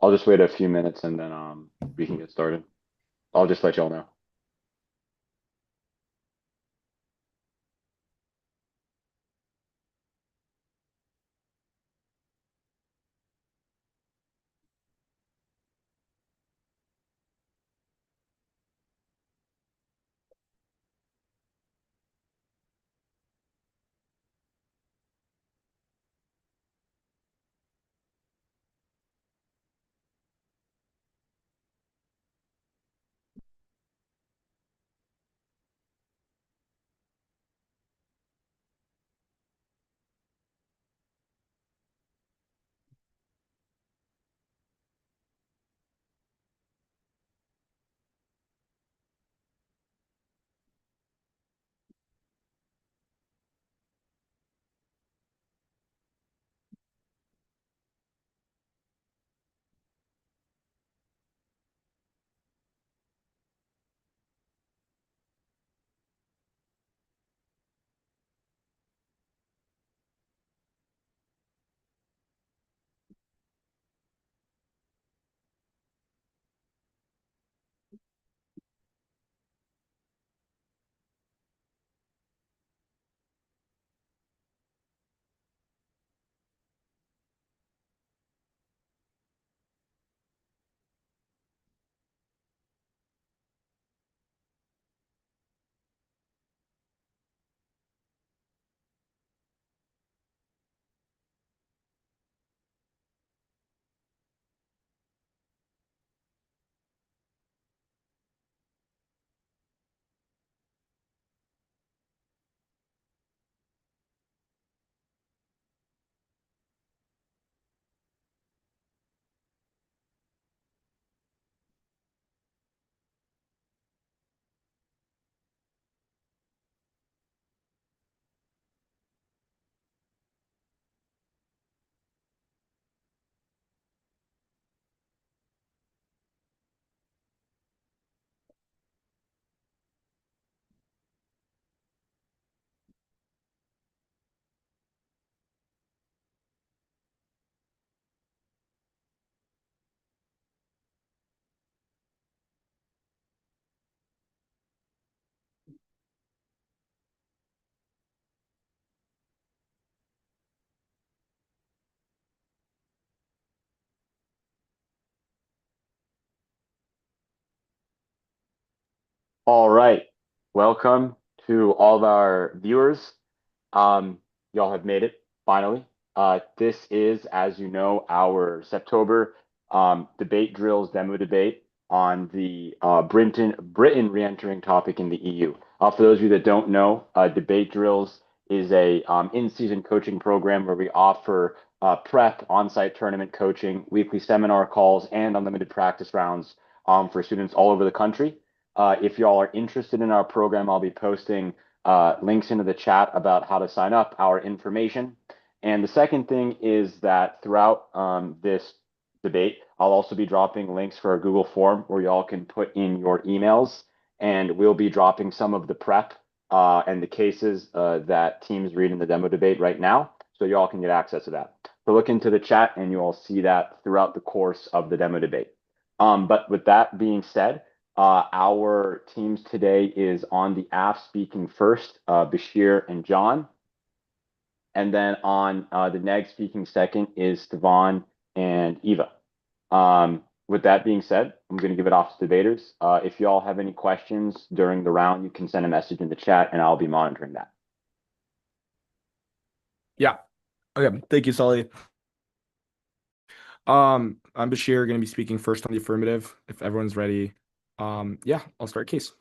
I'll just wait a few minutes and then we can get started. I'll just let y'all know. All right. Welcome to all of our viewers. Um, y'all have made it finally. This is, as you know, our Septober debate drills demo debate on the Britain re-entering topic in the EU. For those of you that don't know, debate drills is a in-season coaching program where we offer prep, on-site tournament coaching, weekly seminar calls, and unlimited practice rounds for students all over the country. If y'all are interested in our program, I'll be posting links into the chat about how to sign up, our information. And the second thing is that throughout this debate, I'll also be dropping links for a Google form where y'all can put in your emails, and we'll be dropping some of the prep and the cases that teams read in the demo debate right now, so y'all can get access to that. So look into the chat and you'll see that throughout the course of the demo debate. But with that being said, our teams today is on the app speaking first, Bashir and John. And then on the neg speaking second is Stevan and Eva. With that being said, I'm going to give it off to debaters. If you all have any questions during the round, you can send a message in the chat and I'll be monitoring that. Yeah. Okay. Thank you, Sully. I'm Bashir, going to be speaking first on the affirmative. If everyone's ready, yeah, I'll start case.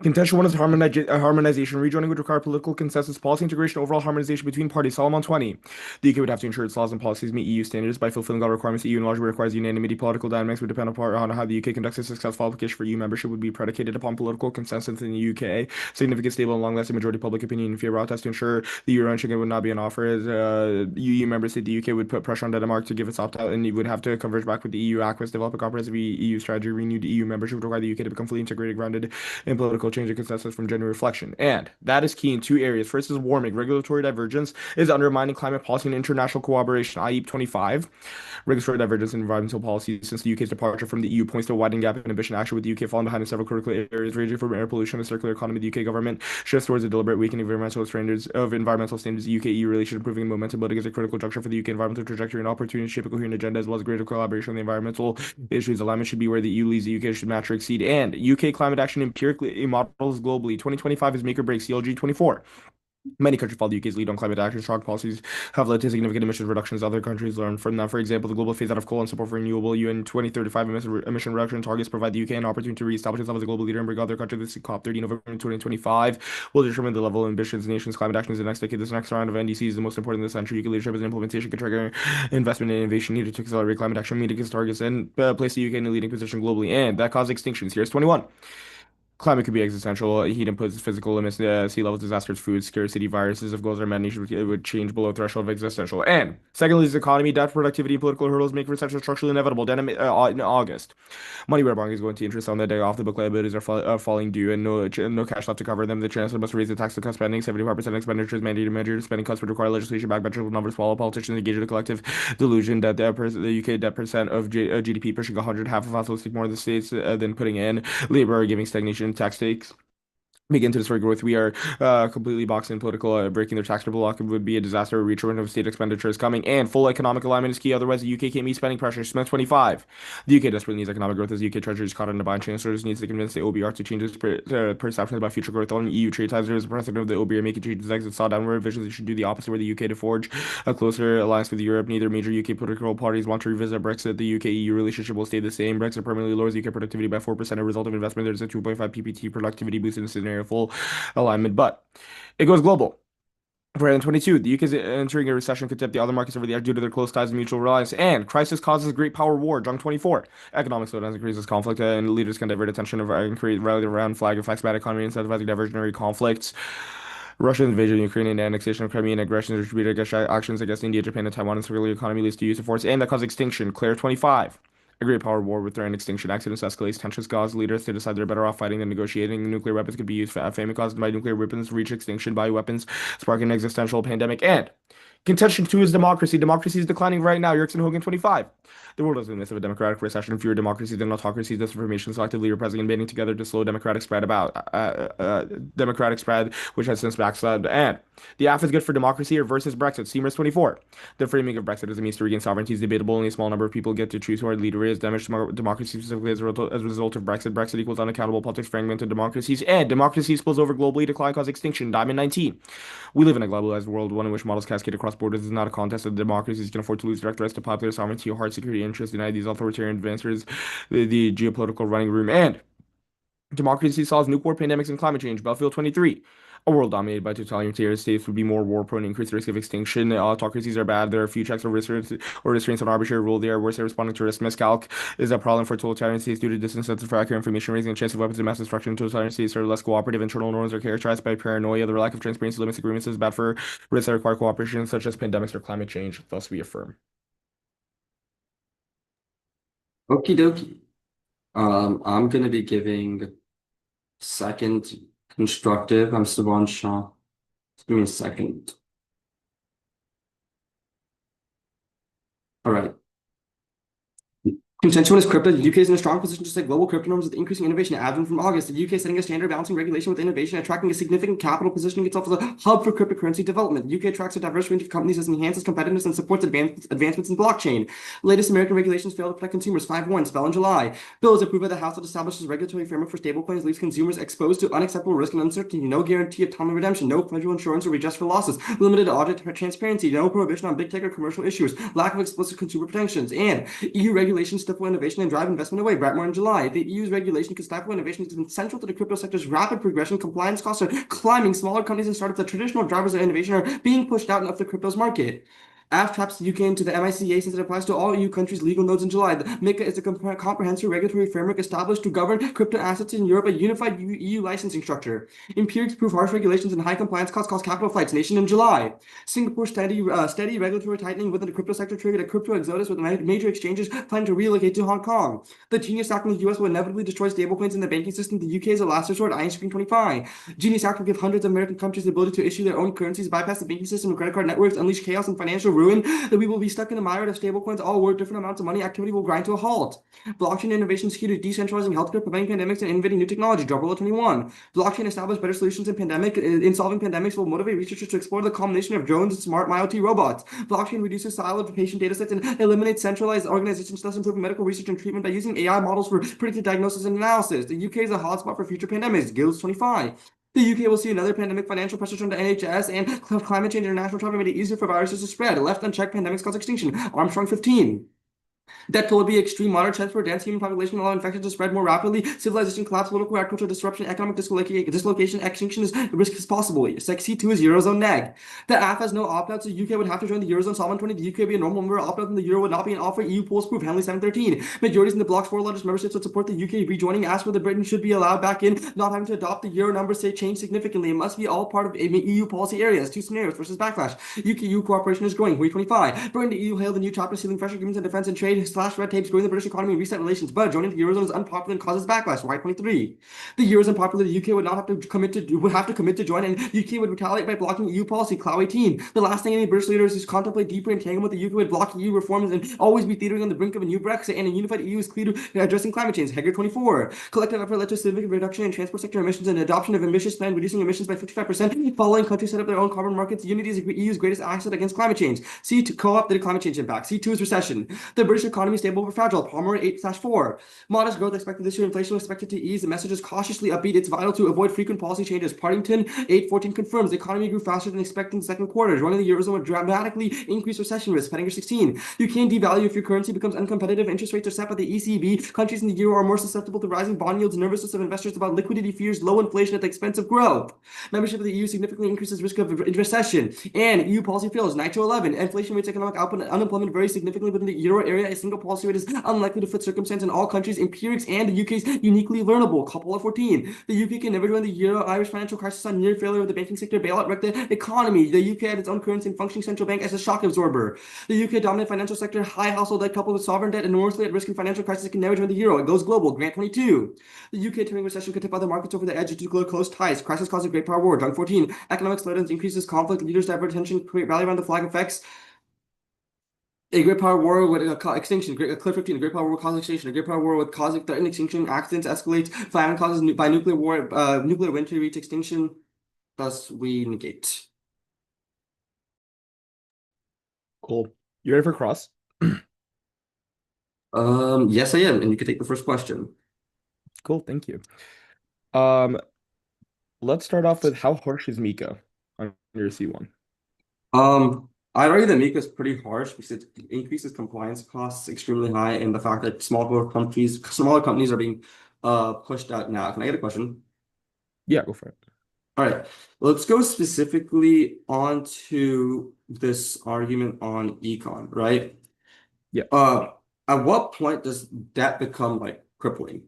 Contention one is harmonization. Rejoining would require political consensus, policy integration, overall harmonization between parties. Solomon 20. The UK would have to ensure its laws and policies meet EU standards by fulfilling all requirements. EU largely requires unanimity. Political dynamics would depend upon how the UK conducts a successful application for EU membership would be predicated upon political consensus in the UK. Significant, stable, and long-lasting majority public opinion in favor of tests to ensure the euro entry would not be an offer. As EU member state, the UK would put pressure on Denmark to give its opt-out, and it would have to converge back with the EU. Aquas develop a comprehensive EU strategy. Renewed EU membership would require the UK to become fully integrated, grounded in political political change and consensus from genuine reflection. And that is key in two areas. First is warming. Regulatory divergence is undermining climate policy and international cooperation, i.e. 25. Regulatory divergence in environmental policy since the UK's departure from the EU points to a widening gap in ambition action, with the UK falling behind in several critical areas ranging from air pollution to circular economy. The UK government shifts towards a deliberate weakening of environmental standards. The UK-EU relationship improving momentum building is a critical juncture for the UK environmental trajectory and opportunity to shape a coherent agenda as well as greater collaboration on the environmental issues. Alignment should be where the EU leads, the UK should match or exceed. And UK climate action empirically models globally. 2025 is make or break. CLG 24. Many countries follow the UK's lead on climate action. Strong policies have led to significant emission reductions. Other countries learn from that. For example, the global phase out of coal and support for renewable UN 2035 emission reduction targets provide the UK an opportunity to reestablish itself as a global leader and bring other countries to COP30 November 2025 will determine the level of ambitions the nation's climate action is the next decade. This next round of NDC is the most important in the century. UK leadership and implementation can trigger investment and innovation needed to accelerate climate action, meet its targets, and place the UK in a leading position globally. And that caused extinctions. Here's 21. Climate could be existential. Heat inputs, physical limits, sea level disasters, food scarcity, viruses. If goals are met, nations would change below threshold of existential. And secondly, is economy, debt, productivity, and political hurdles make recession structurally inevitable. Then in August, money we're borrowing is going to interest on the day off. The book liabilities are falling due, and no cash left to cover them. The chancellor must raise the tax to cut spending. 75% expenditures mandated measures. Spending cuts would require legislation backbenchers will never swallow. Politicians engage in a collective delusion that the UK debt percent of GDP pushing 100, half of us will stick more in the states than putting in. Labor are giving stagnation, tax takes begin to destroy growth. We are completely boxed in political. Breaking their tax block would be a disaster. A return of state expenditure is coming, and full economic alignment is key. Otherwise, the UK can't meet spending pressure. Smith 25. The UK desperately needs economic growth as the UK Treasury is caught in a bind. Chancellors needs to convince the OBR to change its perceptions about future growth on EU trade ties. There is a precedent of the OBR making changes. Exit saw downward visions. They should do the opposite, where the UK to forge a closer alliance with Europe. Neither major UK political parties want to revisit Brexit. The UK-EU relationship will stay the same. Brexit permanently lowers UK productivity by 4%. A result of investment, there's a 2.5 PPT productivity boost in the scenario full alignment, but it goes global. For 22, the UK is entering a recession could tip the other markets over the edge due to their close ties and mutual reliance. And crisis causes great power war. Jung 24. Economic slowdowns increases conflict, and leaders can divert attention and create rally around flag effects, bad economy, incentivizing diversionary conflicts. Russian invasion, Ukrainian annexation of Crimea, and aggression, distributed actions against India, Japan, and Taiwan, and severely economy leads to use of force, and that causes extinction. Claire 25. A great power war with threat and extinction. Accidents escalates tensions cause leaders to decide they're better off fighting than negotiating. Nuclear weapons could be used for famine caused by nuclear weapons, reach extinction by weapons, sparking an existential pandemic. And contention two is democracy. Democracy is declining right now. Yerkes and Hogan 25. The world is in the midst of a democratic recession. Fewer democracies than autocracies. Disinformation selectively repressing and banding together to slow democratic spread, which has since backslid. And the AF is good for democracy or versus Brexit. Seamers 24. The framing of Brexit as a means to regain sovereignty is debatable. Only a small number of people get to choose who our leader is. Damage to democracy specifically as a result of Brexit. Brexit equals unaccountable politics, fragmented democracies, and democracy spills over globally, decline cause extinction. Diamond 19. We live in a globalized world, one in which models cascade across borders. Is not a contest of democracies can afford to lose direct threats to popular sovereignty or hard security interests. Deny these authoritarian advancers the geopolitical running room. And democracy solves nuclear pandemics and climate change. Belfield 23. A world dominated by totalitarian states would be more war prone, increase the risk of extinction. Autocracies are bad. There are few checks or restraints on arbitrary rule. They are worse at responding to risk. Miscalc is a problem for totalitarian states due to disincentive for accurate information, raising the chance of weapons of mass destruction. Totalitarian states are less cooperative. Internal norms are characterized by paranoia. The lack of transparency limits agreements is bad for risks that require cooperation, such as pandemics or climate change. Thus, we affirm. Okie dokie. I'm gonna be giving second constructive. I'm Siobhan Shaw. Give me a second. All right. Consensual is crypto. The UK is in a strong position to set global crypto norms with increasing innovation. Advent from August, the UK setting a standard, balancing regulation with innovation, attracting a significant capital, positioning itself as a hub for cryptocurrency development. The UK attracts a diverse range of companies as it enhances competitiveness and supports advancements in blockchain. Latest American regulations fail to protect consumers. 5-1, spell in July. Bill is approved by the House that establishes a regulatory framework for stablecoins, leaves consumers exposed to unacceptable risk and uncertainty. No guarantee of timely redemption. No federal insurance or redress for losses. Limited audit transparency. No prohibition on big tech or commercial issues. Lack of explicit consumer protections. And EU regulations stifle innovation and drive investment away. Bratmore in July. The EU's regulation can stifle innovation has been central to the crypto sector's rapid progression. Compliance costs are climbing. Smaller companies and startups, the traditional drivers of innovation, are being pushed out of the crypto's market. AF traps the UK into the MICA since it applies to all EU countries' legal nodes in July. The MiCA is a comprehensive regulatory framework established to govern crypto assets in Europe, a unified EU licensing structure. Empirics prove harsh regulations and high compliance costs cause capital flights nation in July. Singapore's steady regulatory tightening within the crypto sector triggered a crypto exodus with major exchanges planning to relocate to Hong Kong. The Genius Act in the US will inevitably destroy stablecoins in the banking system. The UK is a last resort. Iron Screen 25. Genius Act will give hundreds of American countries the ability to issue their own currencies, bypass the banking system and credit card networks, unleash chaos and financial ruin. That we will be stuck in a myriad of stablecoins, all worth different amounts of money. Activity will grind to a halt. Blockchain innovation is key to decentralizing healthcare, preventing pandemics, and innovating new technology. Drop Below 21. Blockchain established better solutions in solving pandemics will motivate researchers to explore the combination of drones and smart IoT robots. Blockchain reduces silo of patient datasets and eliminates centralized organizations, thus improving medical research and treatment by using AI models for predictive diagnosis and analysis. The UK is a hotspot for future pandemics. Guilds 25. The UK will see another pandemic financial pressure from the NHS and climate change international travel made it easier for viruses to spread. Left unchecked pandemics cause extinction. Armstrong 15. That will be extreme moderate chance for dense human population allow infections to spread more rapidly. Civilization collapse, political agricultural disruption, economic dislocation, extinction is risk is possible. C2 is Eurozone neg. The AF has no opt-out, so UK would have to join the Eurozone. Solomon 20, the UK would be a normal member. Opt-out from the Euro would not be an offer. EU pools proof. Henley 713. Majorities in the bloc's four largest memberships would support the UK rejoining. Ask whether Britain should be allowed back in, not having to adopt the Euro numbers say change significantly. It must be all part of EU policy areas. Two scenarios versus backlash. UK-EU cooperation is growing. 25. Britain to EU hailed the new chapter sealing fresh agreements on defense and trade / red tapes growing the British economy and reset relations, but joining the Eurozone is unpopular and causes backlash. Y23. The Euro is unpopular. The UK would not have to commit to join, and UK would retaliate by blocking EU policy. Clow 18. The last thing any British leaders is contemplate deeper entanglement with the UK would block EU reforms and always be teetering on the brink of a new Brexit, and a unified EU is key to addressing climate change. Heger 24. Collective effort led to significant reduction in transport sector emissions and adoption of ambitious plan reducing emissions by 55%. Following countries set up their own carbon markets, unity is the EU's greatest asset against climate change. C2 co-op the climate change impact. C2 is recession. The British economy is stable but fragile. Palmer 8/4. Modest growth expected this year. Inflation is expected to ease. The message is cautiously upbeat. It's vital to avoid frequent policy changes. Partington 8/14 confirms the economy grew faster than expected in the second quarter. Joining the Eurozone would dramatically increase recession risk. Pettinger 16. You can devalue if your currency becomes uncompetitive. Interest rates are set by the ECB. Countries in the Euro are more susceptible to rising bond yields. Nervousness of investors about liquidity fears. Low inflation at the expense of growth. Membership of the EU significantly increases risk of recession. And EU policy fails. Nitro 11. Inflation rates, economic output, and unemployment vary significantly within the Euro area. A single policy rate is unlikely to fit circumstance in all countries. Empirics and the UK's uniquely learnable. Couple 14. The UK can never join the Euro. Irish financial crisis on near failure of the banking sector. Bailout wrecked the economy. The UK had its own currency and functioning central bank as a shock absorber. The UK dominant financial sector, high household debt coupled with sovereign debt, enormously at risk in financial crisis can never join the Euro. It goes global. Grant 22. The UK turning recession could tip other markets over the edge due to close ties. Crisis causes great power war. Dunk 14. Economic slowdowns increases conflict. Leaders divert attention, create rally around the flag effects. A great power war would extinction. Cliff 15. A great power war would cause extinction. A great power war would cause threatened extinction. Accidents escalate. Famine causes by nuclear war. Nuclear winter reach extinction. Thus, we negate. Cool. You ready for cross? Yes, I am, and you can take the first question. Cool, thank you. Let's start off with how harsh is Mika on your C1? I'd argue that Mika is pretty harsh because it increases compliance costs extremely high, and the fact that smaller companies are being pushed out now. Can I get a question? Yeah, go for it. All right, let's go specifically onto this argument on econ, right? Yeah. At what point does debt become like crippling?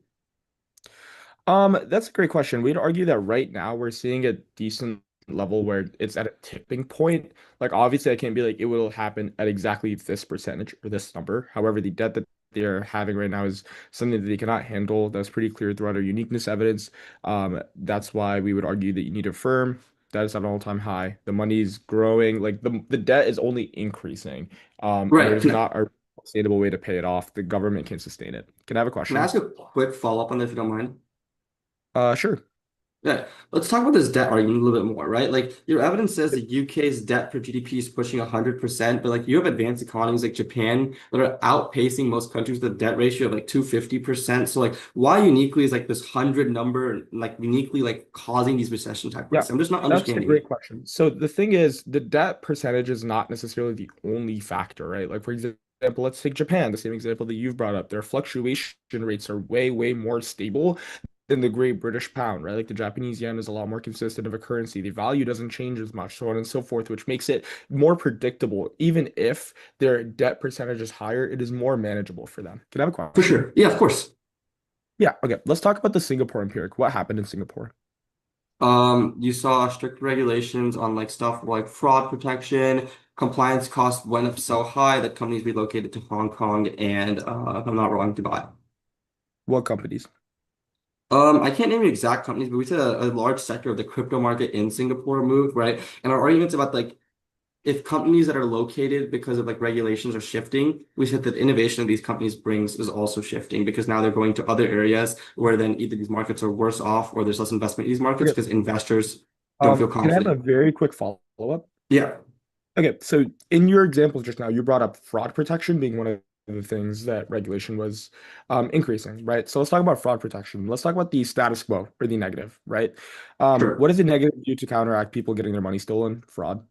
That's a great question. We'd argue that right now we're seeing a decent level where it's at a tipping point. Like obviously I can't be like it will happen at exactly this percentage or this number. However, the debt that they're having right now is something that they cannot handle. That's pretty clear throughout our uniqueness evidence. That's why we would argue that you need a firm that is at an all-time high. The money's growing, like the debt is only increasing. And Right. there's not a sustainable way to pay it off. The government can sustain it. Can I have a Can question? I ask a quick follow-up on that if you don't mind? Sure. Yeah, let's talk about this debt argument a little bit more, right? Like your evidence says the UK's debt per GDP is pushing 100%, but like you have advanced economies like Japan that are outpacing most countries with a debt ratio of like 250%. So like why uniquely is like this 100 number like uniquely like causing these recession type Yeah, risks? I'm just not that's a understanding great it. question. So the thing is, the debt percentage is not necessarily the only factor, right? Like for example, let's take Japan, the same example that you've brought up. Their fluctuation rates are way, way more stable than the Great British Pound, right? Like the Japanese yen is a lot more consistent of a currency. The value doesn't change as much, so on and so forth, which makes it more predictable. Even if their debt percentage is higher, it is more manageable for them. Can I have a For question? sure. Yeah, of course. Yeah, okay. Let's talk about the Singapore empiric. What happened in Singapore? You saw strict regulations on like stuff like fraud protection. Compliance costs went up so high that companies relocated to Hong Kong and, if I'm not wrong, Dubai. What companies? I can't name the exact companies, but we said a large sector of the crypto market in Singapore moved, right? And our arguments about like if companies that are located because of like regulations are shifting, we said that innovation of these companies brings is also shifting because now they're going to other areas where then either these markets are worse off or there's less investment in these markets Okay. because investors don't feel Can I have a confident. very quick follow-up? Yeah, Okay, so in your example just now, you brought up fraud protection being one of the things that regulation was increasing, right? So let's talk about fraud protection. Let's talk about the status quo or the negative, right? sure. What is the negative do to counteract people getting their money stolen? Fraud.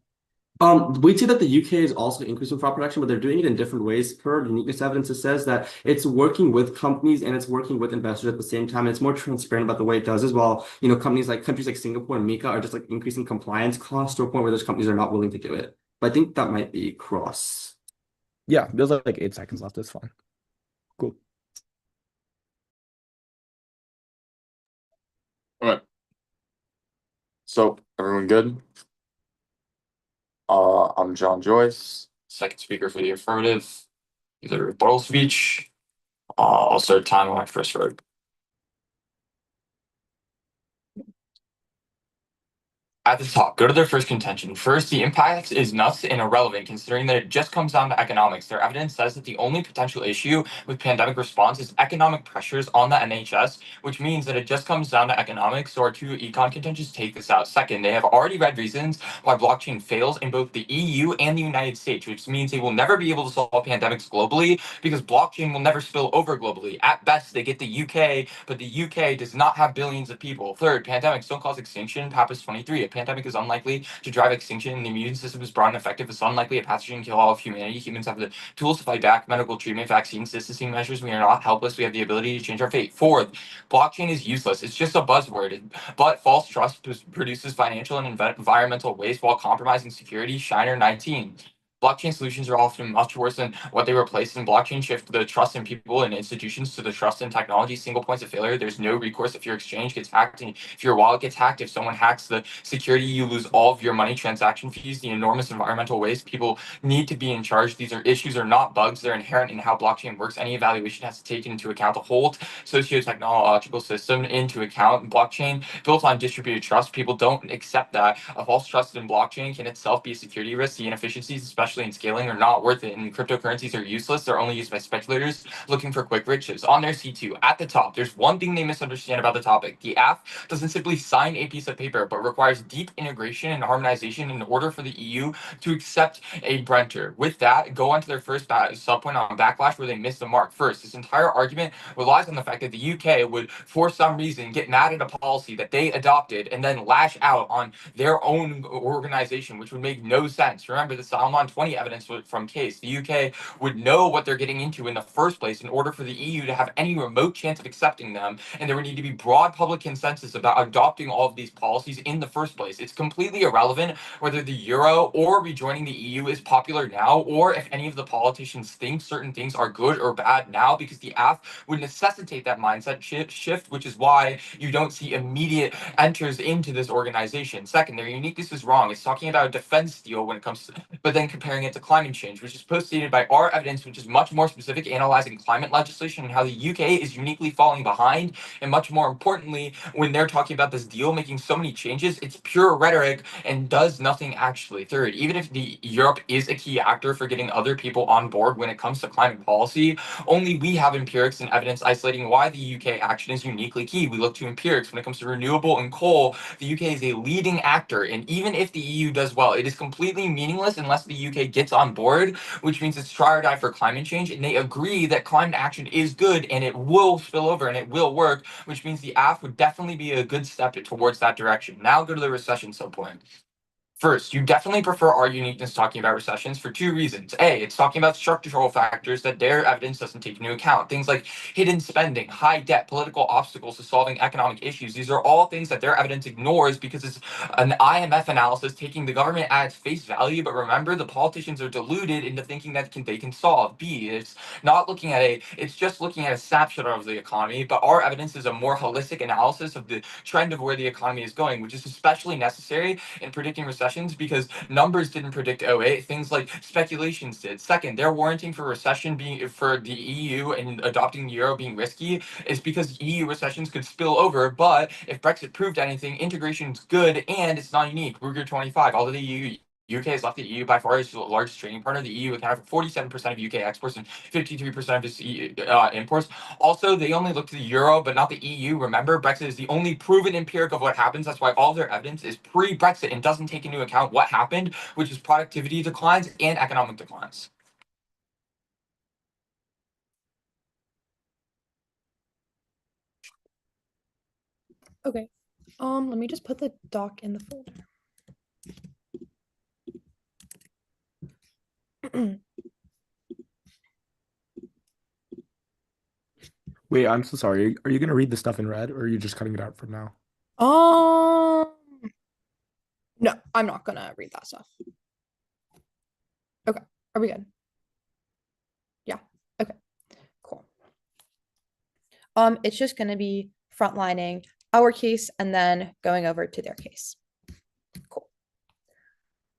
We'd say that the UK is also increasing fraud protection, but they're doing it in different ways. Per uniqueness evidence, it says that it's working with companies and it's working with investors at the same time. And it's more transparent about the way it does as well. Countries like Singapore and Mika are just like increasing compliance costs to a point where those companies are not willing to do it. But I think that might be cross. Yeah, there's like 8 seconds left. It's fine. Cool. All right. So everyone good? I'm John Joyce, second speaker for the affirmative. The rebuttal speech. I'll start time on my first word. At the top, go to their first contention. First, the impact is nuts and irrelevant considering that it just comes down to economics. Their evidence says that the only potential issue with pandemic response is economic pressures on the NHS, which means that it just comes down to economics. So our two econ contentions take this out. Second, they have already read reasons why blockchain fails in both the EU and the United States, which means they will never be able to solve pandemics globally because blockchain will never spill over globally. At best, they get the UK, but the UK does not have billions of people. Third, pandemics don't cause extinction. Pappus 23. A pandemic is unlikely to drive extinction, and the immune system is broad and effective. It's unlikely a pathogen can kill all of humanity. Humans have the tools to fight back. Medical treatment, vaccines, distancing measures. We are not helpless. We have the ability to change our fate. Fourth, blockchain is useless. It's just a buzzword. But false trust produces financial and environmental waste while compromising security. Shiner 19. Blockchain solutions are often much worse than what they replace, and blockchain shift the trust in people and institutions to the trust in technology. Single points of failure. There's no recourse if your exchange gets hacked and if your wallet gets hacked. If someone hacks the security, you lose all of your money, transaction fees, the enormous environmental waste. People need to be in charge. These are issues are not bugs. They're inherent in how blockchain works. Any evaluation has to take into account the whole socio-technological system into account. Blockchain built on distributed trust. People don't accept that. A false trust in blockchain can itself be a security risk. The inefficiencies, especially in scaling, are not worth it. And cryptocurrencies are useless. They're only used by speculators looking for quick riches. On their C2, at the top, there's one thing they misunderstand about the topic. The app doesn't simply sign a piece of paper, but requires deep integration and harmonization in order for the EU to accept a Brenter. With that, go on to their first subpoint on backlash where they missed the mark. First, this entire argument relies on the fact that the UK would, for some reason, get mad at a policy that they adopted and then lash out on their own organization, which would make no sense. Remember, the Salmon 20 evidence from Case. The UK would know what they're getting into in the first place in order for the EU to have any remote chance of accepting them, and there would need to be broad public consensus about adopting all of these policies in the first place. It's completely irrelevant whether the euro or rejoining the EU is popular now, or if any of the politicians think certain things are good or bad now, because the AF would necessitate that mindset shift, which is why you don't see immediate enters into this organization. Second, their uniqueness is wrong. It's talking about a defense deal when it comes to, but then comparing it to climate change, which is postdated by our evidence, which is much more specific, analyzing climate legislation and how the UK is uniquely falling behind. And much more importantly, when they're talking about this deal making so many changes, it's pure rhetoric and does nothing actually. Third, even if the Europe is a key actor for getting other people on board when it comes to climate policy, only we have empirics and evidence isolating why the UK action is uniquely key. We look to empirics when it comes to renewable and coal. The UK is a leading actor, and even if the EU does well, it is completely meaningless unless the UK gets on board, which means it's try or die for climate change. And they agree that climate action is good and it will spill over and it will work, which means the AF would definitely be a good step towards that direction. Now go to the recession subpoint. First, you definitely prefer our uniqueness talking about recessions for two reasons. A, it's talking about structural factors that their evidence doesn't take into account. Things like hidden spending, high debt, political obstacles to solving economic issues. These are all things that their evidence ignores because it's an IMF analysis taking the government at its face value. But remember, the politicians are deluded into thinking that they can solve. B, it's just looking at a snapshot of the economy, but our evidence is a more holistic analysis of the trend of where the economy is going, which is especially necessary in predicting recessions because numbers didn't predict '08. Things like speculations did. Second, their warranting for recession being for the EU and adopting the euro being risky is because EU recessions could spill over. But if Brexit proved anything, integration is good and it's not unique. Ruger 25, although the UK has left the EU by far its largest trading partner. The EU accounted for 47% of UK exports and 53% of its imports. Also, they only look to the euro, but not the EU. Remember, Brexit is the only proven empiric of what happens. That's why all their evidence is pre-Brexit and doesn't take into account what happened, which is productivity declines and economic declines. Okay. Let me just put the doc in the folder. Wait, I'm so sorry. Are you gonna read the stuff in red, or are you just cutting it out for now? No, I'm not gonna read that stuff. Okay, are we good? Yeah. Okay. Cool. It's just gonna be frontlining our case and then going over to their case. Cool.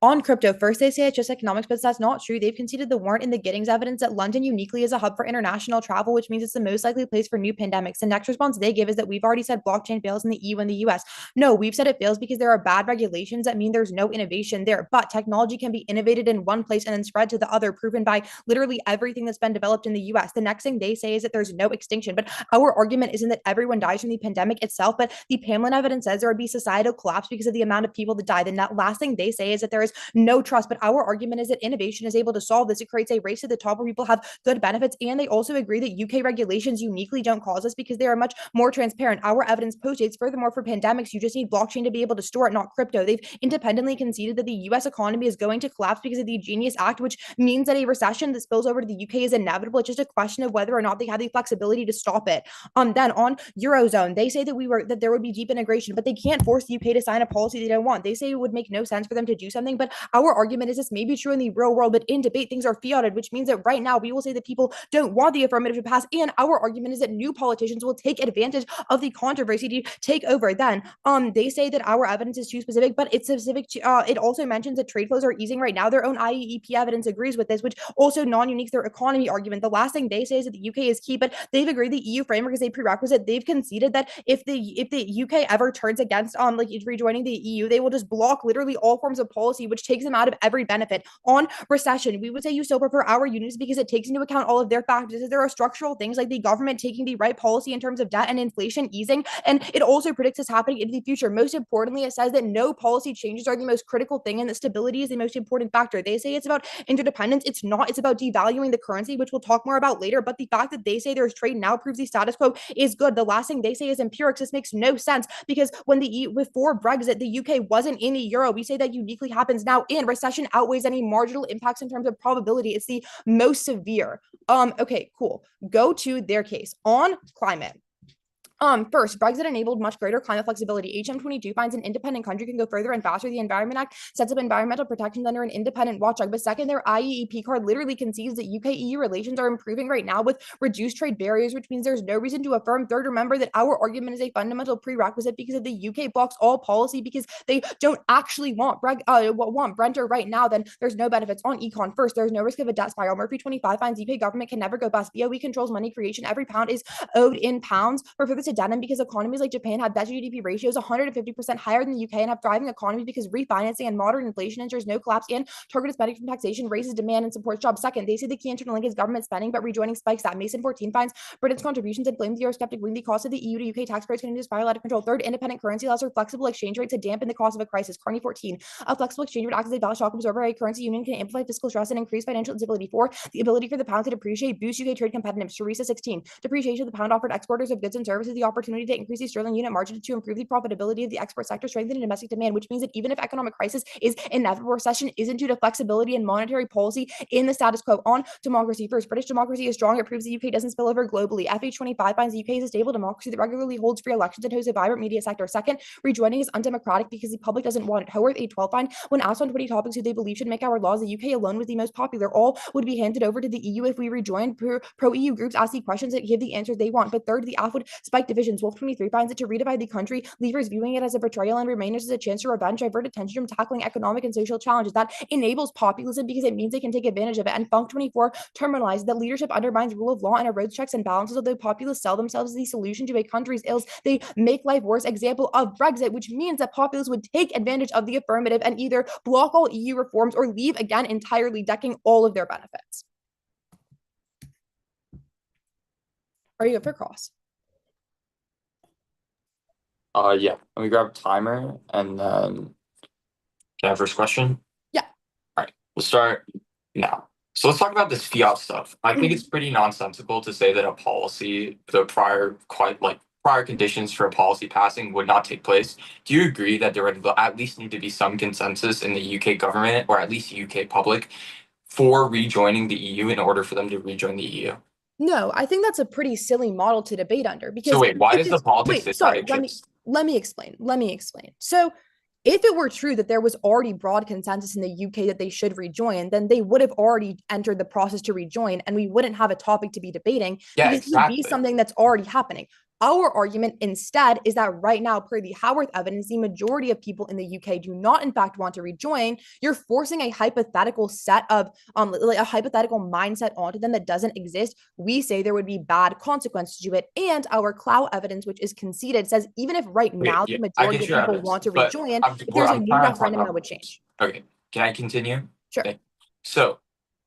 On crypto, first they say it's just economics, but that's not true. They've conceded the warrant in the Giddings evidence that London uniquely is a hub for international travel, which means it's the most likely place for new pandemics. The next response they give is that we've already said blockchain fails in the EU and the US. No, we've said it fails because there are bad regulations that mean there's no innovation there. But technology can be innovated in one place and then spread to the other, proven by literally everything that's been developed in the US. The next thing they say is that there's no extinction. But our argument isn't that everyone dies from the pandemic itself, but the Pamlin evidence says there would be societal collapse because of the amount of people that die. The last thing they say is that there is no trust. But our argument is that innovation is able to solve this. It creates a race to the top where people have good benefits. And they also agree that UK regulations uniquely don't cause this because they are much more transparent. Our evidence postdates. Furthermore, for pandemics, you just need blockchain to be able to store it, not crypto. They've independently conceded that the US economy is going to collapse because of the Genius Act, which means that a recession that spills over to the UK is inevitable. It's just a question of whether or not they have the flexibility to stop it. Then on Eurozone, they say that there would be deep integration, but they can't force the UK to sign a policy they don't want. They say it would make no sense for them to do something, but our argument is this may be true in the real world, but in debate, things are fiated, which means that right now we will say that people don't want the affirmative to pass. And our argument is that new politicians will take advantage of the controversy to take over. Then they say that our evidence is too specific, but it's specific to it also mentions that trade flows are easing right now. Their own IEEP evidence agrees with this, which also non-unique their economy argument. The last thing they say is that the UK is key, but they've agreed the EU framework is a prerequisite. They've conceded that if the UK ever turns against like rejoining the EU, they will just block literally all forms of policy, which takes them out of every benefit. On recession, we would say you still prefer our units because it takes into account all of their factors. There are structural things like the government taking the right policy in terms of debt and inflation easing, and it also predicts this happening into the future. Most importantly, it says that no policy changes are the most critical thing and that stability is the most important factor. They say it's about interdependence. It's not. It's about devaluing the currency, which we'll talk more about later. But the fact that they say there's trade now proves the status quo is good. The last thing they say is empirics. This makes no sense because before Brexit, the UK wasn't in the euro. We say that uniquely happens now, and recession outweighs any marginal impacts in terms of probability. It's the most severe. Okay, cool. Go to their case on climate. First, Brexit enabled much greater climate flexibility. HM22 finds an independent country can go further and faster. The Environment Act sets up environmental protections under an independent watchdog. But second, their IEEP card literally concedes that UK-EU relations are improving right now with reduced trade barriers, which means there's no reason to affirm. Third, remember that our argument is a fundamental prerequisite because if the UK blocks all policy because they don't actually want Brenter right now, then there's no benefits. On econ, first, there's no risk of a debt spiral. Murphy 25 finds UK government can never go bust. BOE controls money creation. Every pound is owed in pounds. For further addendum, because economies like Japan have debt to GDP ratios 150% higher than the UK and have thriving economies because refinancing and moderate inflation ensures no collapse and targeted spending from taxation raises demand and supports jobs. Second, they say the key internal link is government spending, but rejoining spikes that. Mason 14 finds Britain's contributions and blames the Eurosceptic wing the cost of the EU to UK tax credits can spiral out of control. Third, independent currency allows for flexible exchange rates to dampen the cost of a crisis. Carney 14, a flexible exchange rate acts as a valid shock absorber. A currency union can amplify fiscal stress and increase financial instability. Four, the ability for the pound to depreciate boosts UK trade competitiveness. Teresa 16, depreciation of the pound offered exporters of goods and services the the opportunity to increase the sterling unit margin to improve the profitability of the export sector, strengthening domestic demand, which means that even if economic crisis is inevitable, recession isn't due to flexibility in monetary policy in the status quo. On democracy first, British democracy is strong. It proves the UK doesn't spill over globally. FH25 finds the UK is a stable democracy that regularly holds free elections and hosts a vibrant media sector. Second, rejoining is undemocratic because the public doesn't want it. Howarth A12 find when asked on 20 topics who they believe should make our laws, the UK alone was the most popular. All would be handed over to the EU if we rejoined. Pro-EU groups ask the questions that give the answers they want. But third, the AF would spike divisions. Wolf 23 finds that to redivide the country, leavers viewing it as a betrayal and remainers as a chance to revenge, divert attention from tackling economic and social challenges. That enables populism because it means they can take advantage of it. And Funk 24 terminalized that leadership undermines rule of law and erodes checks and balances. Although populists sell themselves as the solution to a country's ills, they make life worse. Example of Brexit, which means that populists would take advantage of the affirmative and either block all EU reforms or leave again entirely, decking all of their benefits. Are you up for cross? Yeah. Let me grab a timer and then can I have first question? Yeah. All right. We'll start now. So let's talk about this fiat stuff. I think it's pretty nonsensical to say that a policy, the prior conditions for a policy passing would not take place. Do you agree that there would at least need to be some consensus in the UK government or at least UK public for rejoining the EU in order for them to rejoin the EU? No, I think that's a pretty silly model to debate under because So wait, why does the politics decide it just? Let me explain. So if it were true that there was already broad consensus in the UK that they should rejoin, then they would have already entered the process to rejoin and we wouldn't have a topic to be debating Yeah, because it would be exactly. something that's already happening. Our argument instead is that right now, per the Howarth evidence, the majority of people in the UK do not, in fact, want to rejoin. You're forcing a hypothetical set of, like a hypothetical mindset onto them that doesn't exist. We say there would be bad consequences to it. And our clout evidence, which is conceded, says even if right now the I majority get of your people evidence, want to but rejoin, if there's a new trying to talk referendum, that about would change. Okay, can I continue? Sure. Okay. So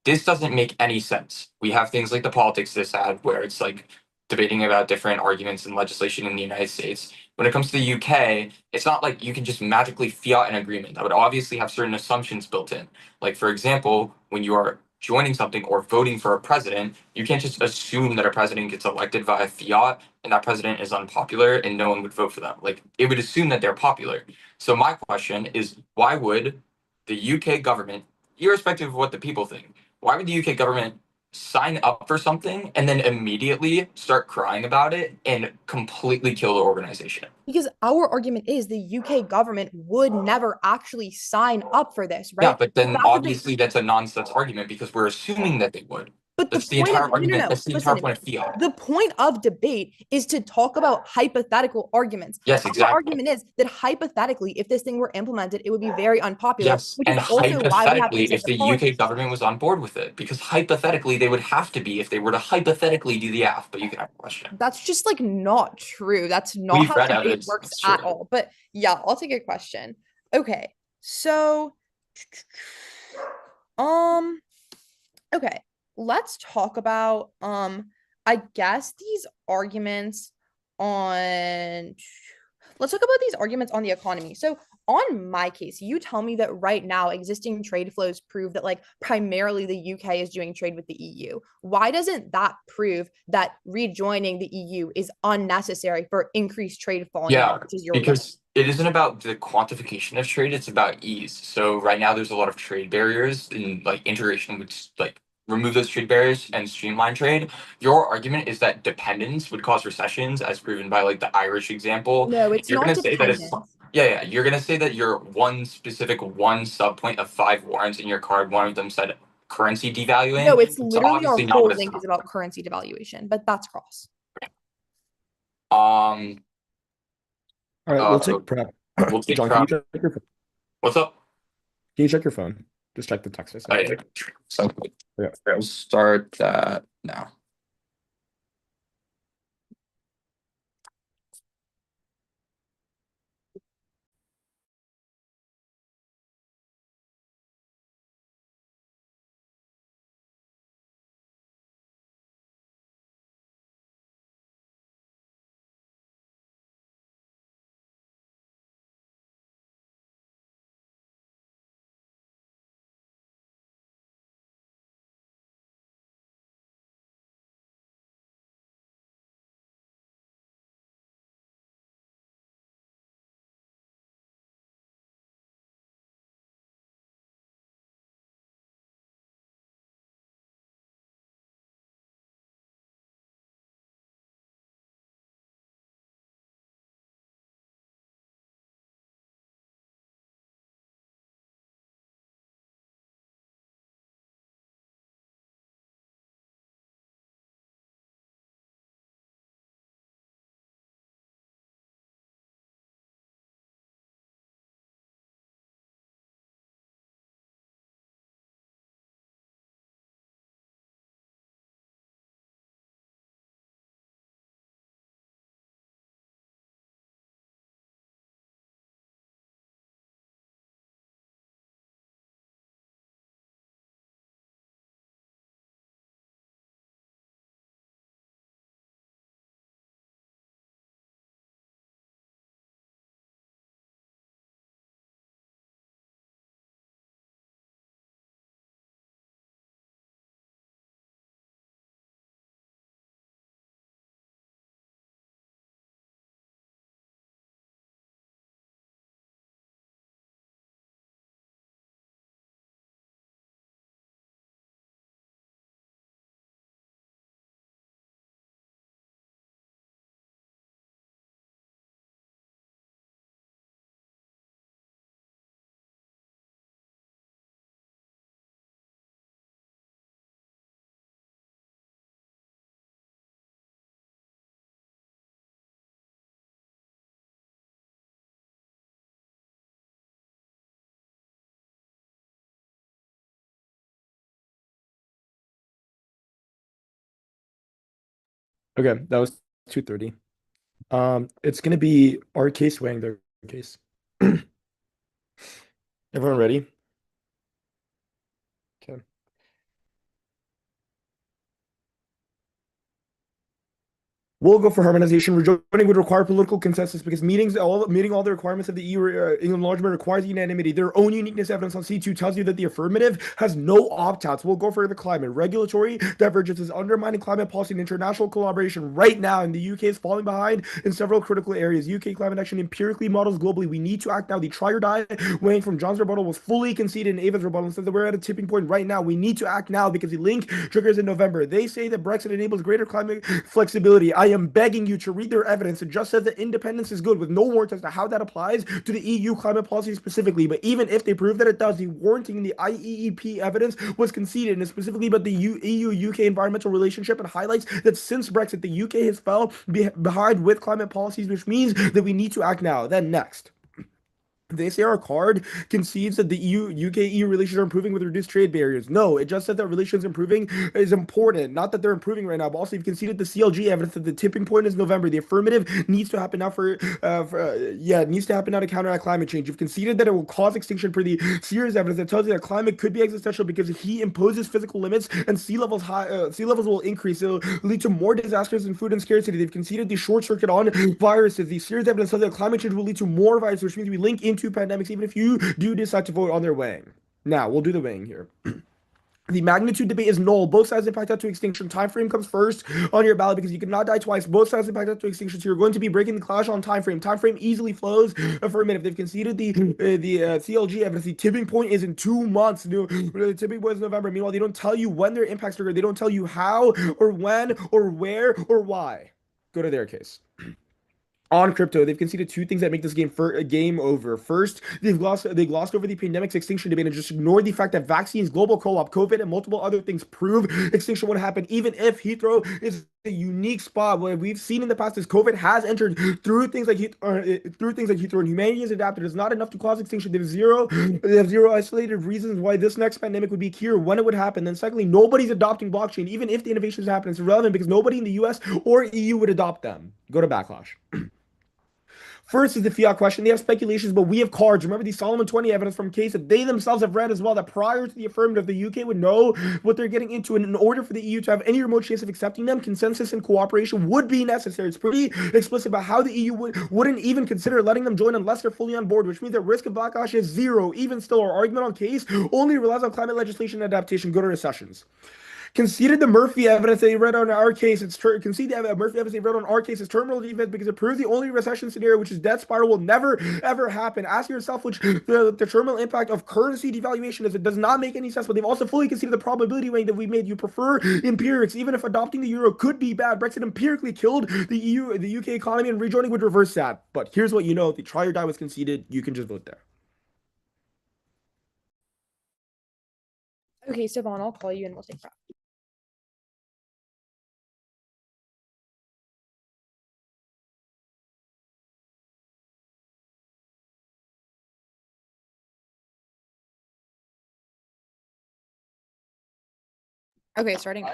this doesn't make any sense. We have things like the politics this ad where it's like debating about different arguments and legislation in the United States. When it comes to the UK, it's not like you can just magically fiat an agreement. That would obviously have certain assumptions built in. Like, for example, when you are joining something or voting for a president, you can't just assume that a president gets elected via fiat and that president is unpopular and no one would vote for them. Like, it would assume that they're popular. So my question is, why would the UK government, irrespective of what the people think, why would the UK government sign up for something and then immediately start crying about it and completely kill the organization? Because our argument is the UK government would never actually sign up for this, Yeah, right? but then That's obviously that's a nonsense argument because we're assuming that they would. But That's the the point of entire argument. no. That's the Listen entire to me. point of fiat. The point of debate is to talk about hypothetical arguments. Yes, Our exactly. argument is that hypothetically, if this thing were implemented, it would be very unpopular, Yes, which and is also why we have hypothetically, things like if the the UK politics. government was on board with it, because hypothetically they would have to be if they were to hypothetically do the AF. But you can have a question. That's just like not true. That's not We've how read debate evidence. works That's at true. all. But yeah, I'll take a question. Okay. So um okay, let's talk about I guess these arguments on let's talk about these arguments on the economy. So on my case, you tell me that right now existing trade flows prove that like primarily the UK is doing trade with the EU. Why doesn't that prove that rejoining the EU is unnecessary for increased trade volume, Yeah, which is your goal? because it isn't about the quantification of trade, it's about ease. So right now there's a lot of trade barriers and like integration would like remove those trade barriers and streamline trade. Your argument is that dependence would cause recessions, as proven by like the Irish example. No, it's You're not gonna say that it's dependent. yeah, you're gonna say that your one sub point of 5 warrants in your card, one of them said currency No, devaluing. it's It's literally our obviously not whole what it's link is not. about currency devaluation, but that's cross. Um All right, we'll uh take prep. we'll take John, can you crap. check your phone? What's up? Can you check your phone? Just check the text I sent you. So Yeah. we'll start that now. Okay, that was 230. It's gonna be our case weighing their case. Everyone ready? Okay. We'll go for harmonization. Rejoining would require political consensus because meeting all the requirements of the EU enlargement requires unanimity. Their own uniqueness evidence on C2 tells you that the affirmative has no opt-outs. We'll go for the climate. Regulatory divergence is undermining climate policy and international collaboration right now, and the UK is falling behind in several critical areas. UK climate action empirically models globally. We need to act now. The try or die weighing from John's rebuttal was fully conceded in Ava's rebuttal and said that we're at a tipping point right now. We need to act now because the link triggers in November. They say that Brexit enables greater climate flexibility. I am begging you to read their evidence. It just says that independence is good with no warrant as to how that applies to the EU climate policy specifically. But even if they prove that it does, the warranting in the IEEP evidence was conceded, and specifically about the EU-UK environmental relationship, and highlights that since Brexit, the UK has fell behind with climate policies, which means that we need to act now. Then next. They say our card concedes that the UK-EU relations are improving with reduced trade barriers. No, it just said that relations improving is important, not that they're improving right now. But also, you've conceded the CLG evidence that the tipping point is November. The affirmative needs to happen now it needs to happen now to counteract climate change. You've conceded that it will cause extinction per the serious evidence that tells you that climate could be existential because heat imposes physical limits and sea levels will increase. It'll lead to more disasters and food insecurity. They've conceded the short circuit on viruses. The serious evidence tells you that climate change will lead to more viruses, which means we link into pandemics, even if you do decide to vote on their weighing. Now, we'll do the weighing here. The magnitude debate is null. Both sides impact out to extinction. Time frame comes first on your ballot because you cannot die twice. Both sides impact out to extinction. So you're going to be breaking the clash on time frame. Time frame easily flows for a minute. They've conceded the CLG evidence. The tipping point is in 2 months. The tipping point is November. Meanwhile, they don't tell you when their impacts are. They don't tell you how or when or where or why. Go to their case. On crypto, they've conceded two things that make this game a game over. First, they glossed over the pandemic's extinction debate and just ignored the fact that vaccines, global co-op, COVID, and multiple other things prove extinction would happen, even if Heathrow is a unique spot. What we've seen in the past is COVID has entered through things like Heathrow, and humanity has adapted. It's not enough to cause extinction. They have zero isolated reasons why this next pandemic would be here, when it would happen. Then secondly, nobody's adopting blockchain, even if the innovations happen. It's irrelevant because nobody in the US or EU would adopt them. Go to Backlash. First is the fiat question. They have speculations, but we have cards. Remember the Solomon 20 evidence from case that they themselves have read as well, that prior to the affirmative, the UK would know what they're getting into. And in order for the EU to have any remote chance of accepting them, consensus and cooperation would be necessary. It's pretty explicit about how the EU wouldn't even consider letting them join unless they're fully on board, which means that risk of backlash is zero. Even still, our argument on case only relies on climate legislation and adaptation. Go to recessions. Conceded the Murphy evidence they read on our case. Conceded the Murphy evidence they read on our case is terminal defense because it proves the only recession scenario, which is death spiral, will never ever happen. Ask yourself which the terminal impact of currency devaluation is. It does not make any sense. But they've also fully conceded the probability weighing that we made. You prefer empirics, even if adopting the euro could be bad. Brexit empirically killed the UK economy, and rejoining would reverse that. But here's what you know: the try or die was conceded. You can just vote there. Okay, Stefan, I'll call you and we'll take that. Okay, starting.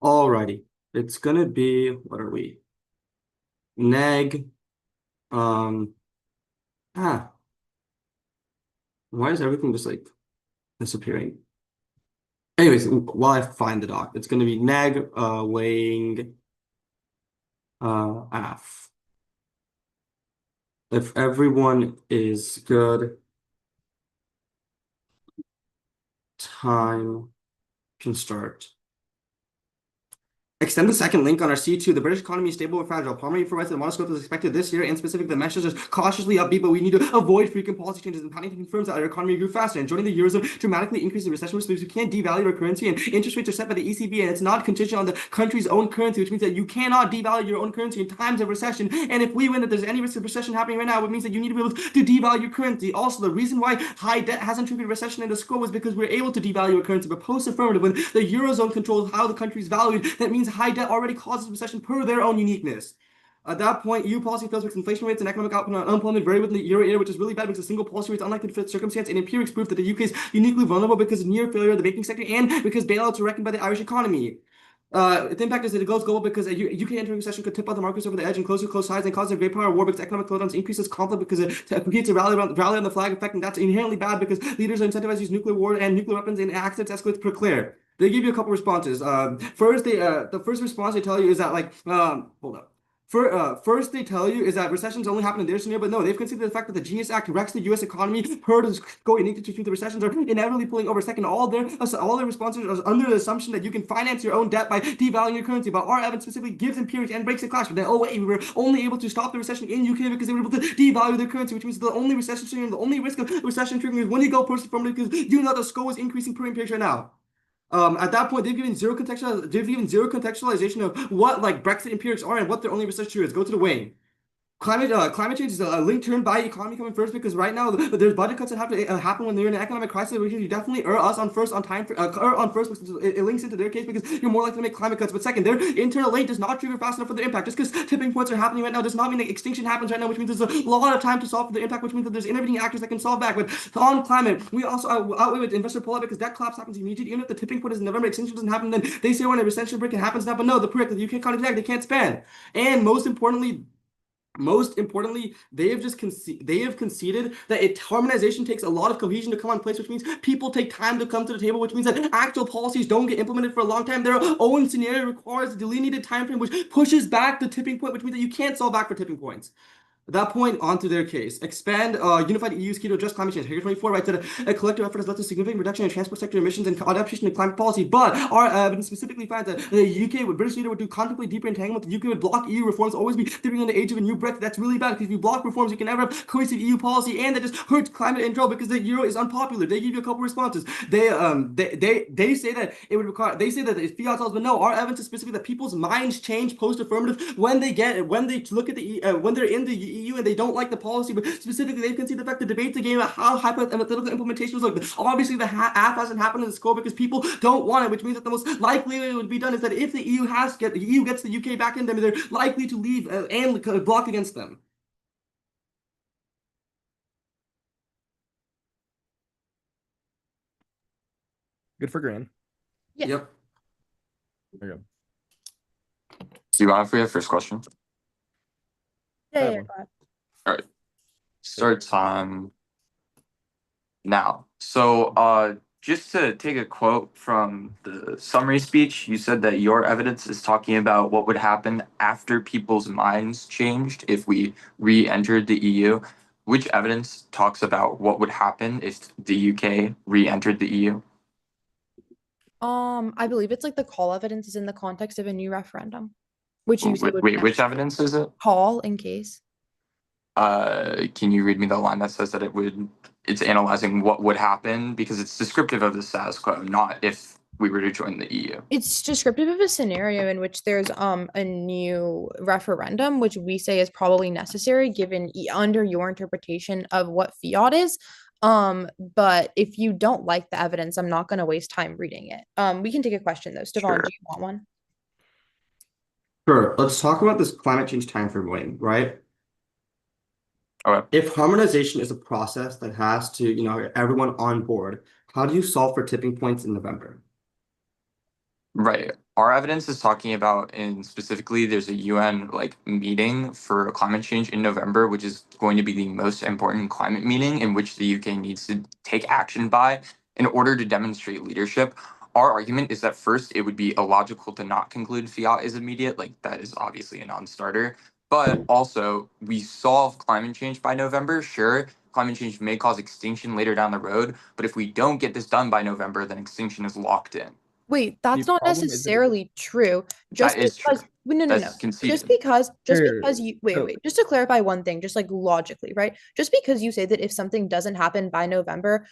Alrighty. It's gonna be, what are we? Neg. Um, ah, why is everything just like disappearing? Anyways, while I find the doc, it's gonna be neg weighing af. If everyone is good, time can start. Extend the second link on our C2. The British economy is stable and fragile. Primary provides the modest growth is expected this year, and specific the measures are cautiously upbeat, but we need to avoid frequent policy changes. And Paddington confirms that our economy grew faster. And joining the Eurozone dramatically increases recession risk because we can't devalue our currency, and interest rates are set by the ECB, and it's not contingent on the country's own currency, which means that you cannot devalue your own currency in times of recession. And if we win that there's any risk of recession happening right now, it means that you need to be able to devalue your currency. Also, the reason why high debt hasn't triggered recession in the scope is because we're able to devalue our currency. But post-affirmative, when the Eurozone controls how the country is valued, that means high debt already causes recession per their own uniqueness. At that point, EU policy fails with inflation rates and economic output and unemployment vary within the euro area, which is really bad because a single policy rate is unlikely to fit circumstance, and empirics prove that the UK is uniquely vulnerable because of near failure of the banking sector and because bailouts are reckoned by the Irish economy. The impact is that it goes global because a UK entering recession could tip out the markets over the edge and close sides and cause a great power war because economic slowdowns increases conflict because it creates a rally on the flag effect, and that's inherently bad because leaders are incentivized to use nuclear war and nuclear weapons, and accidents escalate per clear. They give you a couple responses. First, the first response they tell you is that hold up. First, they tell you is that recessions only happen in their scenario, but no, they've considered the fact that the Genius Act wrecks the U.S. economy per the going into the recessions are inevitably pulling over. Second, all their responses are under the assumption that you can finance your own debt by devaluing your currency. But our evidence specifically gives empirics and breaks the clash. But then, oh wait, we were only able to stop the recession in UK because they were able to devalue their currency, which means the only recession scenario, the only risk of recession triggering is when you go post-affirmative because you know the score is increasing per empirics right now. At that point, they've given zero contextualization of what like Brexit empirics are and what their only research here is. Go to the weighing. Climate change is a linked term by economy coming first because right now there's budget cuts that have to happen when they're in an economic crisis, which you definitely err us on first on time err on first because it links into their case because you're more likely to make climate cuts. But second, their internal lane does not trigger fast enough for their impact. Just because tipping points are happening right now does not mean that extinction happens right now, which means there's a lot of time to solve for the impact, which means that there's intervening actors that can solve back. But on climate, we also outweigh with investor pullout because that collapse happens immediately. Even if the tipping point is in November, extinction doesn't happen, then they say we're in a recession break, it happens now. But no, the prick, the UK economy they can't span. And most importantly, they have conceded that harmonization takes a lot of cohesion to come on place, which means people take time to come to the table, which means that actual policies don't get implemented for a long time. Their own scenario requires a delineated time frame, which pushes back the tipping point, which means that you can't solve back for tipping points. At that point, onto their case. Expand unified EU's key to address climate change. Figure 24 writes that a collective effort has led to significant reduction in transport sector emissions and adaptation to climate policy. But our evidence specifically finds that the UK, with British leader would do contemplate deeper entanglement. The UK would block EU reforms, always be dipping on the age of a new Brexit. That's really bad because if you block reforms, you can never have cohesive EU policy, and that just hurts climate in general because the euro is unpopular. They give you a couple responses. They say that it would require. They say that it's fiat laws, but no, our evidence is specifically that people's minds change post-affirmative when they look at the when they're in the EU and they don't like the policy, but specifically they can see the fact the debates again about how hypothetical implementation was like. Obviously, the half hasn't happened in the scope because people don't want it, which means that the most likely way it would be done is that if the EU gets the UK back in them, they're likely to leave and block against them. Good for Gran. Yeah. Yep. There you go. Do you want to have first question? Yeah, That go ahead. All right. Start time now. So just to take a quote from the summary speech, you said that your evidence is talking about what would happen after people's minds changed if we re-entered the EU. Which evidence talks about what would happen if the UK re-entered the EU? I believe it's like the call evidence is in the context of a new referendum, which you say would Wait, which evidence is it? call in case. Can you read me the line that says that it's analyzing what would happen because it's descriptive of the status quo, not if we were to join the EU. It's descriptive of a scenario in which there's a new referendum, which we say is probably necessary given under your interpretation of what fiat is. But if you don't like the evidence, I'm not going to waste time reading it. We can take a question though. Stefan, Sure. do you want one? Sure. Let's talk about this climate change timeframe weighing, right? Okay. If harmonization is a process that has to, everyone on board, how do you solve for tipping points in November? Right. Our evidence is talking about, and specifically, there's a UN meeting for climate change in November, which is going to be the most important climate meeting in which the UK needs to take action by in order to demonstrate leadership. Our argument is that first, it would be illogical to not conclude fiat is immediate. Like that is obviously a non-starter. But also, we solve climate change by November. Sure, climate change may cause extinction later down the road, but if we don't get this done by November, then extinction is locked in. Wait, The that's not problem is that necessarily true. That Just is true. because wait, no, no, no. That's Just conceded. because just here. because you wait, So wait, just to clarify one thing, just like logically, right? Just because you say that if something doesn't happen by November,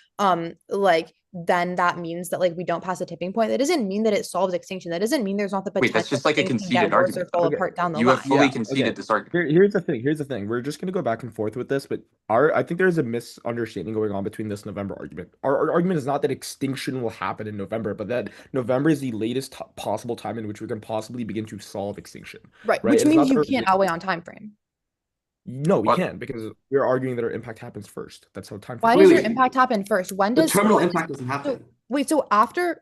then that means that like we don't pass a tipping point. That doesn't mean that it solves extinction. That doesn't mean there's not the Wait, that's potential just for like a things to get conceded worse or argument, fall though. okay, apart down the You have line. fully yeah, okay. conceded this argument. Here's the thing. Here's the thing. We're just gonna go back and forth with this, but I think there's a misunderstanding going on between this November argument. Our argument is not that extinction will happen in November, but that November is the latest possible time in which we can possibly begin to solve extinction, Right, right? which And it's means not that you our can't outweigh on time frame. no, we What? can't because we're arguing that our impact happens first. That's how time Why frame does Wait, your works. wait. impact happen first? When The does terminal impact doesn't so happen. wait, so after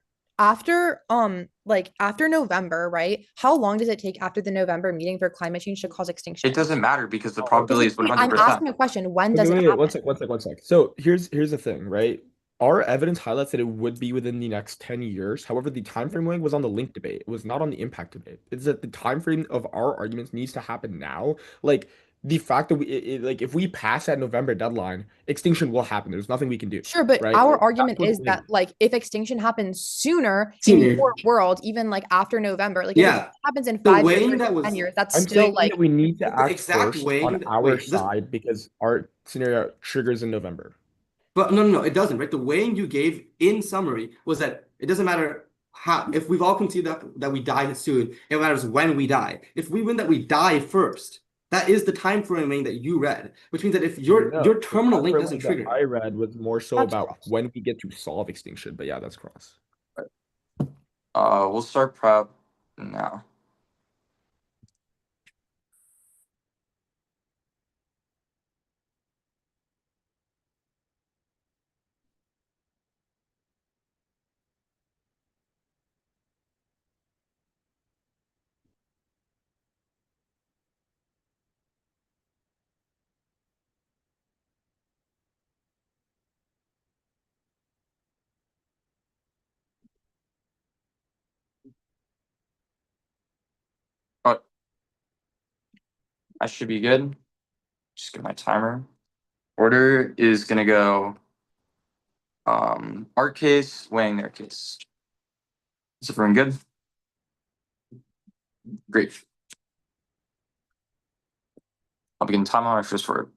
November, right? How long does it take after the November meeting for climate change to cause It extinction? doesn't matter because the Oh, probability is Wait, I'm 100%. asking a question. When okay, does it wait, happen? one sec. So here's the thing, right? Our evidence highlights that it would be within the next 10 years. However, the time frame was on the link debate. It was not on the impact debate. It's that the time frame of our arguments needs to happen now. Like the fact that like if we pass that November deadline, extinction will happen. There's nothing we can do, Sure, but right? our That's argument what's is that linked. like if extinction happens sooner in Senior. your world, even like after November, like if it Yeah. happens in The 5 years weighing versus that 10 was years, that's I'm still saying like that we need to the act exact first on weighing. our Wait, this. side because our scenario triggers in November. But no, no, no, it doesn't, right? The weighing you gave in summary was that it doesn't matter how, if we've all conceded that we die soon, it matters when we die. If we win that we die first, that is the time framing that you read, which means that if No, your the terminal time link frame doesn't that trigger, I read was more so that's about cross. when we get to solve extinction. But yeah, that's cross. We'll start prep now. Oh, I should be good. Just get my timer. Order is gonna go art case, weighing their case. Is everyone good? Great. I'll begin time on my first word.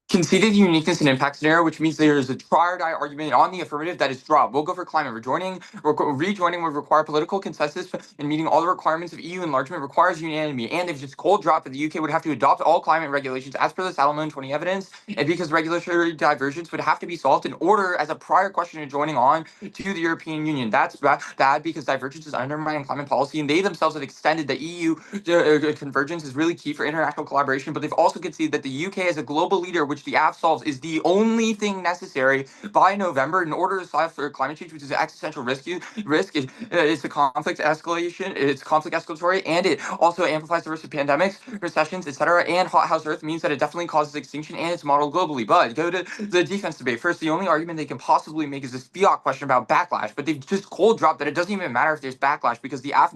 Conceded uniqueness and impact scenario, which means there is a triad argument on the affirmative that is dropped. We'll go for climate. Rejoining would require political consensus, and meeting all the requirements of EU enlargement requires unanimity. And if just cold drop that the UK would have to adopt all climate regulations as per the Salomon 20 evidence, and because regulatory divergence would have to be solved in order as a prior question of joining on to the European Union. That's bad because divergence is undermining climate policy, and they themselves have extended that EU convergence is really key for international collaboration. But they've also conceded that the UK as a global leader, which the app solves, is the only thing necessary by November in order to solve for climate change, which is an existential risk. It's a conflict escalation. It's conflict escalatory, and it also amplifies the risk of pandemics, recessions, etc. And hothouse Earth means that it definitely causes extinction, and it's modeled globally. But go to the defense debate first. The only argument they can possibly make is this fiat question about backlash, but they've just cold dropped that it doesn't even matter if there's backlash because the app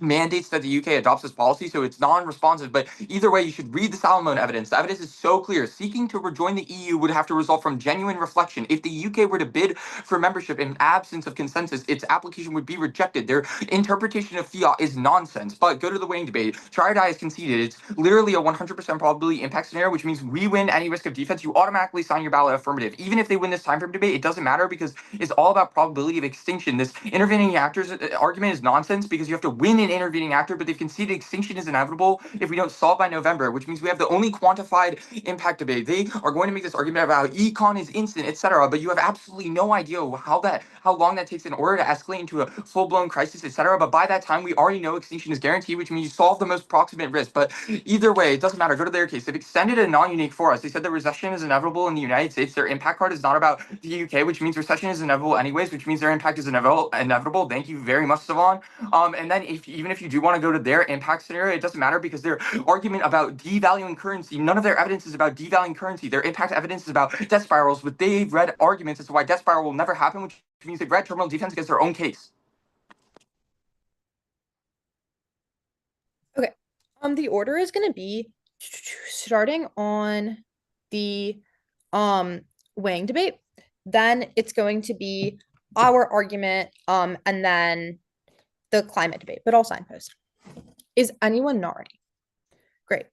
mandates that the UK adopts this policy, so it's non-responsive. But either way, you should read the Salomon evidence. The evidence is so clear. Seeking to rejoin the EU would have to result from genuine reflection. If the UK were to bid for membership in absence of consensus, its application would be rejected. Their interpretation of fiat is nonsense. But go to the weighing debate. Triadi is conceded. It's literally a 100% probability impact scenario, which means we win any risk of defense. You automatically sign your ballot affirmative. Even if they win this time frame debate, it doesn't matter because it's all about probability of extinction. This intervening actors argument is nonsense because you have to win an intervening actor, but they've conceded extinction is inevitable if we don't solve by November, which means we have the only quantified impact debate. They are going to make this argument about econ is instant, etc., but you have absolutely no idea how long that takes in order to escalate into a full-blown crisis, etc. But by that time, we already know extinction is guaranteed, which means you solve the most proximate risk. But either way, it doesn't matter. Go to their case. They've extended a non-unique for us. They said the recession is inevitable in the United States. Their impact card is not about the UK, which means recession is inevitable anyways, which means their impact is inevitable. Thank you very much, Savon. And then even if you do want to go to their impact scenario, it doesn't matter because their argument about devaluing currency, none of their evidence is about devaluing currency. Their impact evidence is about debt spirals, but they've read arguments as to why debt spiral will never happen, which means they've read terminal defense against their own case. Okay. The order is going to be starting on the weighing debate. Then it's going to be our argument, and then the climate debate, but I'll signpost. Is anyone not ready? Great.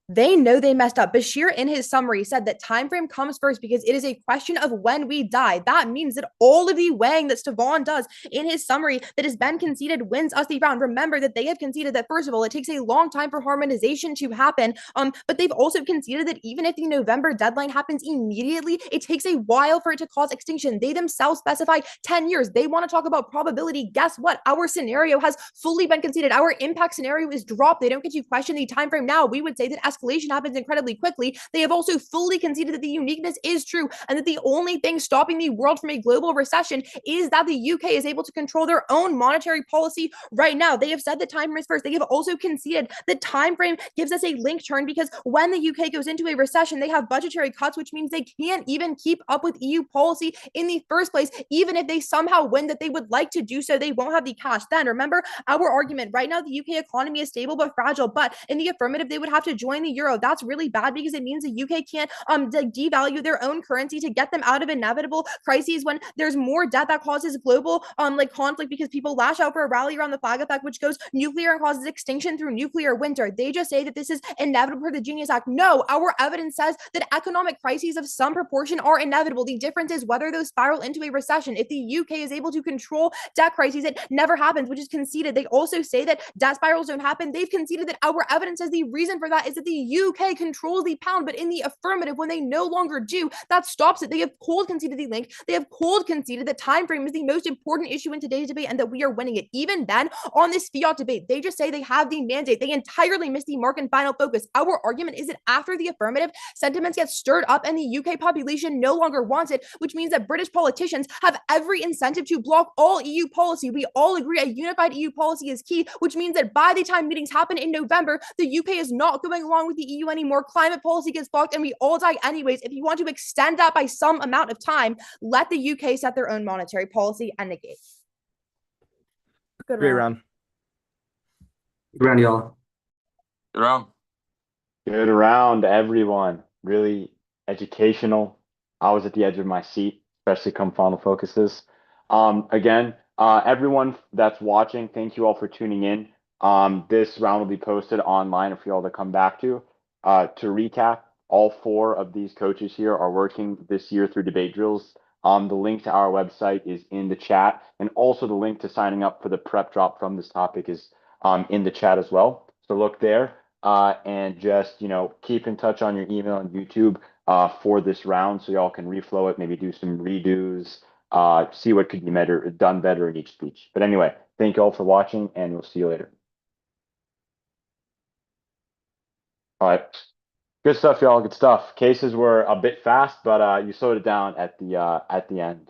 They know they messed up. Bashir, in his summary, said that time frame comes first because it is a question of when we die. That means that all of the weighing that Stavon does in his summary that has been conceded wins us the round. Remember that they have conceded that, first of all, it takes a long time for harmonization to happen. But they've also conceded that even if the November deadline happens immediately, it takes a while for it to cause extinction. They themselves specify 10 years. They want to talk about probability. Guess what? Our scenario has fully been conceded. Our impact scenario is dropped. They don't get to question the time frame now. We would say that escalation happens incredibly quickly. They have also fully conceded that the uniqueness is true and that the only thing stopping the world from a global recession is that the UK is able to control their own monetary policy right now. They have said that time frame is first. They have also conceded that time frame gives us a link turn because when the UK goes into a recession, they have budgetary cuts, which means they can't even keep up with EU policy in the first place. Even if they somehow win that they would like to do so, they won't have the cash. Then remember our argument right now, the UK economy is stable but fragile, but in the affirmative, they would have to join the euro. That's really bad because it means the UK can't devalue their own currency to get them out of inevitable crises when there's more debt that causes global conflict because people lash out for a rally around the flag effect, which goes nuclear and causes extinction through nuclear winter. They just say that this is inevitable for the Genius Act. No, our evidence says that economic crises of some proportion are inevitable. The difference is whether those spiral into a recession. If the UK is able to control debt crises, it never happens, which is conceded. They also say that debt spirals don't happen. They've conceded that our evidence says the reason for that is that the UK controls the pound, but in the affirmative, when they no longer do, that stops it. They have cold conceded the link. They have cold conceded that time frame is the most important issue in today's debate and that we are winning it. Even then, on this fiat debate, they just say they have the mandate. They entirely miss the mark and final focus. Our argument is that after the affirmative, sentiments get stirred up and the UK population no longer wants it, which means that British politicians have every incentive to block all EU policy. We all agree a unified EU policy is key, which means that by the time meetings happen in November, the UK is not going along with the EU anymore. Climate policy gets blocked and we all die anyways. If you want to extend that by some amount of time, let the UK set their own monetary policy and negate. Good Great round. round. Good round, y'all. Good round. Good round, everyone. Really educational. I was at the edge of my seat, especially come final focuses. Again, everyone that's watching, thank you all for tuning in. This round will be posted online for you all to come back to. To recap, all four of these coaches here are working this year through debate drills. The link to our website is in the chat, and also the link to signing up for the prep drop from this topic is in the chat as well. So look there, and just keep in touch on your email and YouTube for this round, so y'all can reflow it, maybe do some redos, see what could be done better in each speech. But anyway, thank you all for watching, and we'll see you later. All right. Good stuff, y'all. Good stuff. Cases were a bit fast, but you slowed it down at the end.